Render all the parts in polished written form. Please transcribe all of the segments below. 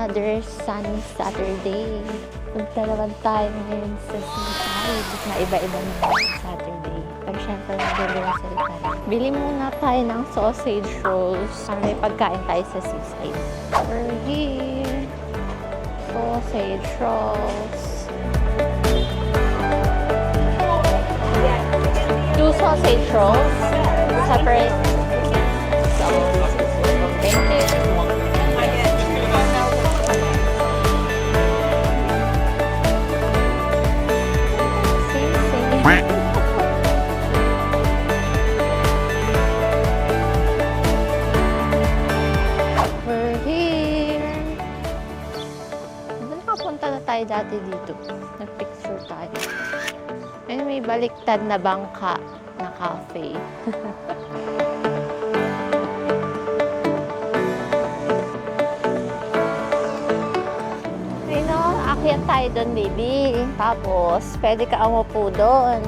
another sunny Saturday. Punta naman tayo ngayon sa seaside na iba-iba naman Saturday. Pero syempre, nag-grocery tayo. Bili muna tayo ng sausage rolls para may pagkain tayo sa seaside. We're here. Sausage rolls. 2 sausage rolls. Separate. So, thank you. We're here. Nakapunta na tayo dati dito. Nag-picture tayo. Ayun, may baliktad na bangka na cafe. Ayun o, akyat tayo doon, baby. Tapos, pwede ka umupo doon.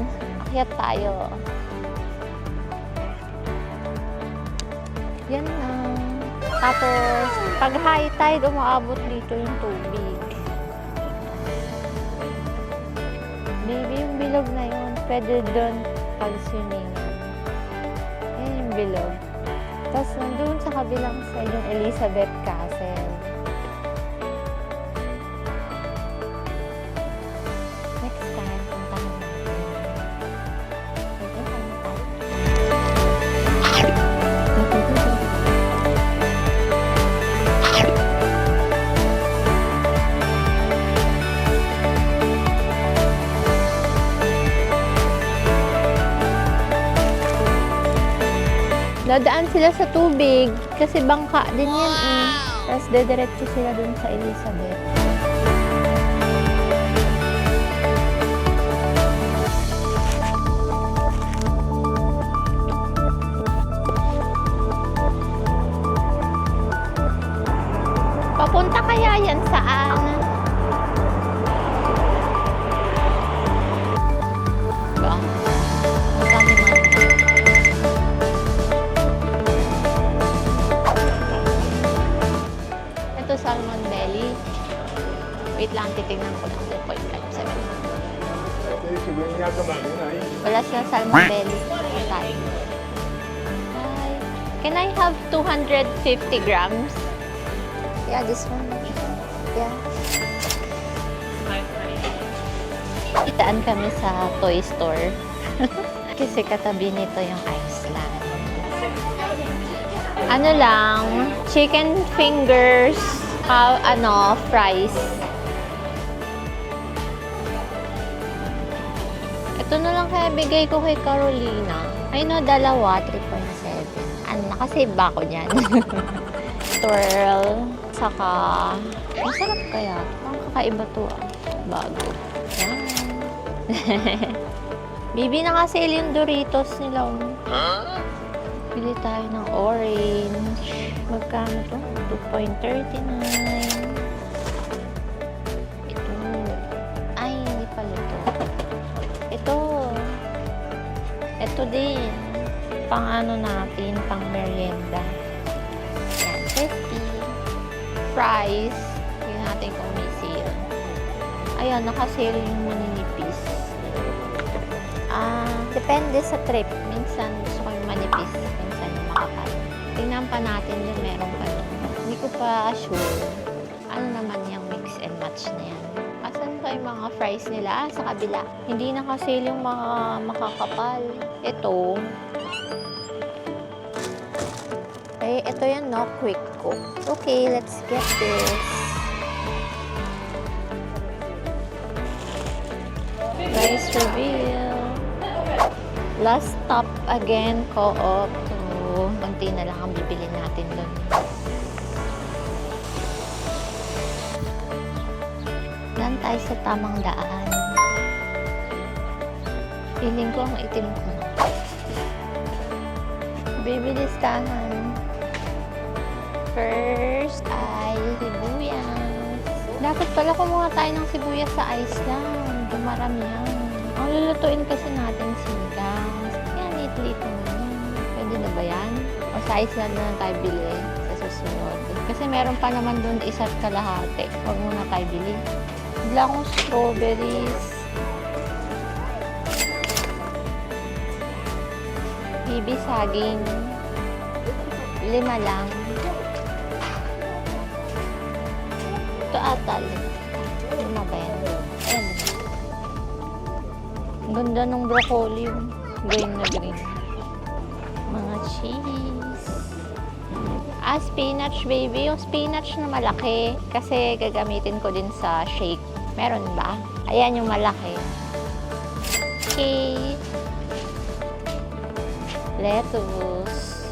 Akyat tayo. Yan na. Tapos, pag high tide, umaabot dito yung tubig. Baby, yung bilog na yun, pwede doon pag-swimming. Yan yung bilog. Tapos, nandun sa kabilang side yung Elizabeth Castle. Next time, puntahan natin. Pwede tayo tayo. Dadaan sila sa tubig kasi bangka din yan eh. Tapos dediretso sila dun sa Elizabeth. Papunta kaya yan saan? Ba? Masami man. Ito salmon belly. Wait lang, titignan ko ng 2.57. Wala silang salmon belly. Tayo. Hi. Can I have 250 grams? Yeah, this one. Yeah. Itaan kami sa toy store. Kasi katabi nito yung Iceland. Ano lang, chicken fingers, fries. Ito na lang kaya bigay ko kay Carolina. Ay no, dalawa, 3.7. Ano, nakasave ba ako dyan? Twirl, saka, masarap kaya. Ang kakaiba to ah. Bago. Yan. Bibi, nakasale yung Doritos nila. Bili tayo ng orange. Magkano to? 2.39. Ito. Ay, hindi pala ito. Ito. Ito din. Pang ano natin, pang merienda. Yan, 50. Fries. Tingnan natin kung may sale. Ayan, nakasale yung maninipis. Depende sa trip. Minsan gusto ko yung manipis. Minsan yung makapal. Tingnan pa natin yung meron pa doon. Hindi ko pa sure. Ano naman yung mix and match na yan. Asan pa yung mga fries nila? Sa kabila. Hindi nakasale yung mga makakapal. Ito. Ito yan, no? Quick cook. Okay, let's get this. Price reveal. Last stop again, Co-op. So, konti na lang ang bibili natin doon. Daan tayo sa tamang daan. Feeling ko ang itim ko. Bibilistahan. First ay sibuyas. Dapat pala kumuha tayo ng sibuyas sa Iceland. Dumarami yan. Ang lulutuin kasi natin sinigang. Yan, ito na yan. Pwede na ba yan? O sa Iceland na lang tayo bili sa susunod. Kasi meron pa naman doon isa't kalahati. Huwag muna tayo bili. Bigla akong strawberries. Bibi saging. 5 lang. Ito atal. 5 ba yan? Ayan. Ang ganda ng broccoli yung green na green. Mga cheese. Spinach baby. Yung spinach na malaki. Kasi gagamitin ko din sa shake. Meron ba? Ayan yung malaki. Okay. Lettuce.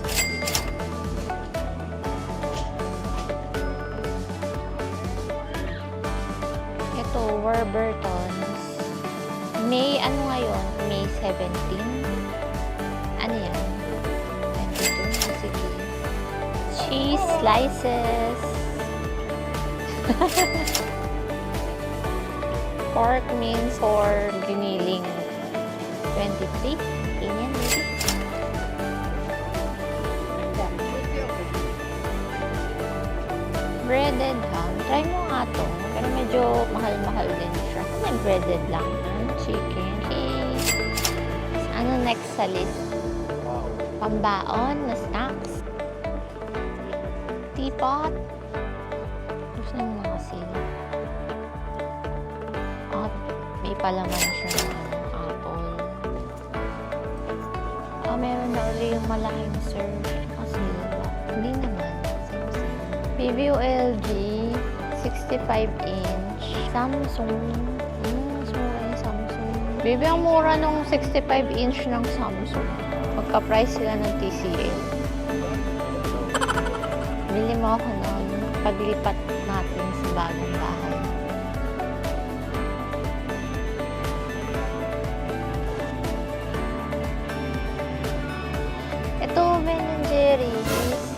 Ito, Warburtons. May ano ngayon? May 17. Ano yan? 22. Sige. Cheese slices. Pork mince for giniling. 23. Ganyan, baby. Breaded ham. Try mo nga to. Pero medyo mahal-mahal din siya. May breaded lang. Chicken. Okay. Ano next sa list? Pambaon na snacks. Teapot. Gusto mo mga sila. At may palaman siya ng apple. Meron na ulit yung malaking serve. Sila. Hindi naman. Vivo LG 65-inch Samsung. Mas mura yung Samsung. Baby, ang mura nung 65-inch ng Samsung. Magka-price sila ng TCL. Bili mo ako nun paglipat natin sa bagong bahay. Ito, Ben & Jerry's.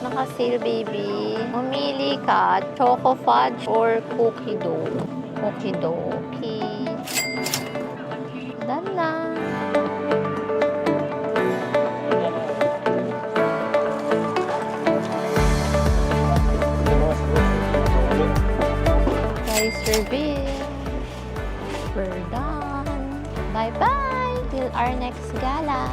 Naka-sale, baby. Mamili ka, choco fudge or cookie dough. Cookie dough. Okay. Done na. Price reveal. We're done. Bye-bye. Till our next gala.